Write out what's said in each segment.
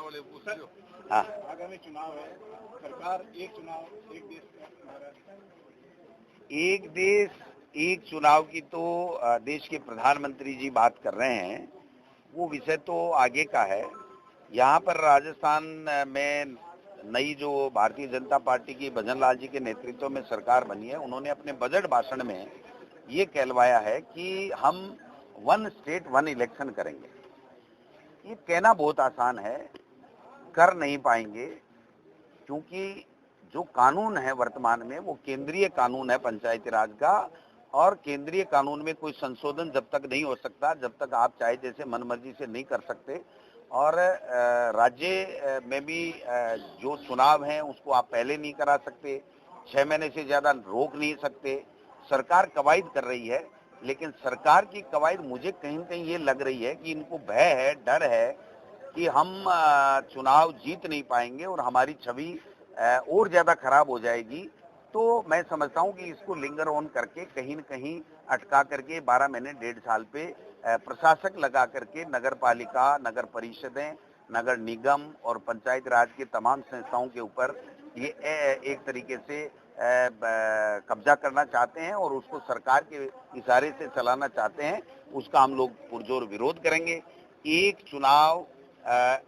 वाले पूछ लो। हाँ, आगामी चुनाव है, सरकार एक चुनाव एक देश एक देश एक चुनाव की तो देश के प्रधानमंत्री जी बात कर रहे हैं, वो विषय तो आगे का है। यहाँ पर राजस्थान में नई जो भारतीय जनता पार्टी की भजन लाल जी के नेतृत्व में सरकार बनी है, उन्होंने अपने बजट भाषण में ये कहलवाया है कि हम वन स्टेट वन इलेक्शन करेंगे। ये कहना बहुत आसान है, कर नहीं पाएंगे, क्योंकि जो कानून है वर्तमान में वो केंद्रीय कानून है पंचायती राज का, और केंद्रीय कानून में कोई संशोधन जब तक नहीं हो सकता, जब तक आप चाहे जैसे मनमर्जी से नहीं कर सकते। और राज्य में भी जो चुनाव हैं उसको आप पहले नहीं करा सकते, 6 महीने से ज्यादा रोक नहीं सकते। सरकार कवायद कर रही है, लेकिन सरकार की कवायद मुझे कहीं न कहीं ये लग रही है कि इनको भय है, डर है कि हम चुनाव जीत नहीं पाएंगे और हमारी छवि और ज्यादा खराब हो जाएगी। तो मैं समझता हूं कि इसको लिंगर ऑन करके कहीं न कहीं अटका करके 12 महीने 1.5 साल पे प्रशासक लगा करके नगर पालिका, नगर परिषदें, नगर निगम और पंचायत राज के तमाम संस्थाओं के ऊपर ये एक तरीके से कब्जा करना चाहते हैं और उसको सरकार के इशारे से चलाना चाहते हैं। उसका हम लोग पुरजोर विरोध करेंगे। एक चुनाव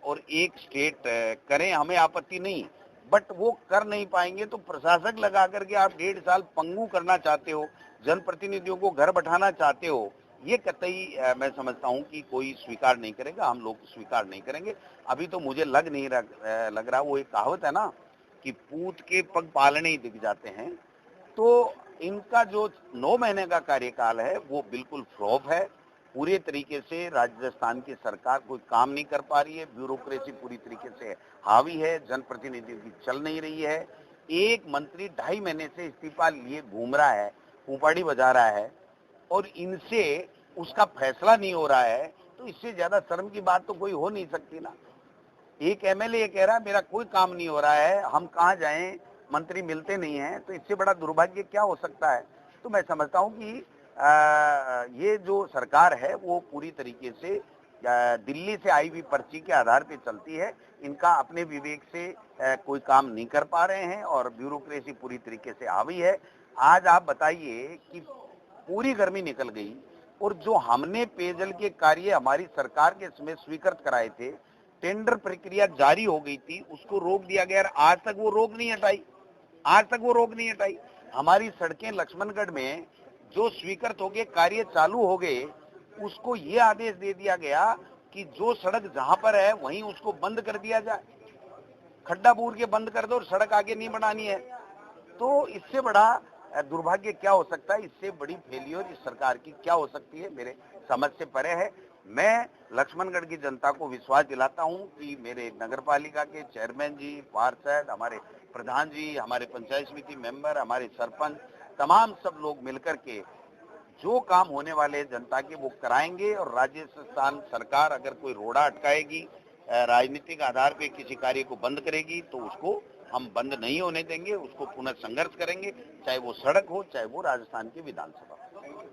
और एक स्टेट करें, हमें आपत्ति नहीं, बट वो कर नहीं पाएंगे तो प्रशासक लगा करके आप 1.5 साल पंगु करना चाहते हो, जनप्रतिनिधियों को घर बैठाना चाहते हो, ये कतई मैं समझता हूं कि कोई स्वीकार नहीं करेगा, हम लोग स्वीकार नहीं करेंगे। अभी तो मुझे लग रहा, वो एक कहावत है ना कि पूत के पग पालने ही दिख जाते हैं। तो इनका जो 9 महीने का कार्यकाल है वो बिल्कुल फ्लॉप है। पूरे तरीके से राजस्थान की सरकार कोई काम नहीं कर पा रही है, ब्यूरोक्रेसी पूरी तरीके से हावी है, जनप्रतिनिधियों की चल नहीं रही है। एक मंत्री 2.5 महीने से इस्तीफा लिए घूम रहा है, ऊपाड़ी बजा रहा है, और इनसे उसका फैसला नहीं हो रहा है, तो इससे ज्यादा शर्म की बात तो कोई हो नहीं सकती ना। एक एमएलए कह रहा है मेरा कोई काम नहीं हो रहा है, हम कहाँ जाएं, मंत्री मिलते नहीं हैं, तो इससे बड़ा दुर्भाग्य क्या हो सकता है। तो मैं समझता हूं कि ये जो सरकार है वो पूरी तरीके से दिल्ली से आई हुई पर्ची के आधार पे चलती है। इनका अपने विवेक से कोई काम नहीं कर पा रहे हैं और ब्यूरोक्रेसी पूरी तरीके से हावी है। आज आप बताइए कि पूरी गर्मी निकल गई और जो हमने पेयजल के कार्य हमारी सरकार के समय स्वीकृत कराए थे, टेंडर प्रक्रिया जारी हो गई थी, उसको रोक दिया गया। आज तक वो रोक नहीं हटाई। हमारी सड़कें लक्ष्मणगढ़ में जो स्वीकृत हो गए, कार्य चालू हो गए, उसको ये आदेश दे दिया गया कि जो सड़क जहां पर है वहीं उसको बंद कर दिया जाए, खड्डा बूर के बंद कर दो और सड़क आगे नहीं बनानी है। तो इससे बड़ा दुर्भाग्य क्या हो सकता है, इससे बड़ी फेलियर इस सरकार की क्या हो सकती है, मेरे समझ से परे है। मैं लक्ष्मणगढ़ की जनता को विश्वास दिलाता हूं कि मेरे नगर पालिका के चेयरमैन जी, पार्षद, हमारे प्रधान जी, हमारे पंचायत समिति मेंबर, हमारे सरपंच, तमाम सब लोग मिलकर के जो काम होने वाले जनता के वो कराएंगे। और राजस्थान सरकार अगर कोई रोड़ा अटकाएगी, राजनीतिक आधार पे किसी कार्य को बंद करेगी, तो उसको हम बंद नहीं होने देंगे, उसको पुनः संघर्ष करेंगे, चाहे वो सड़क हो, चाहे वो राजस्थान की विधानसभा।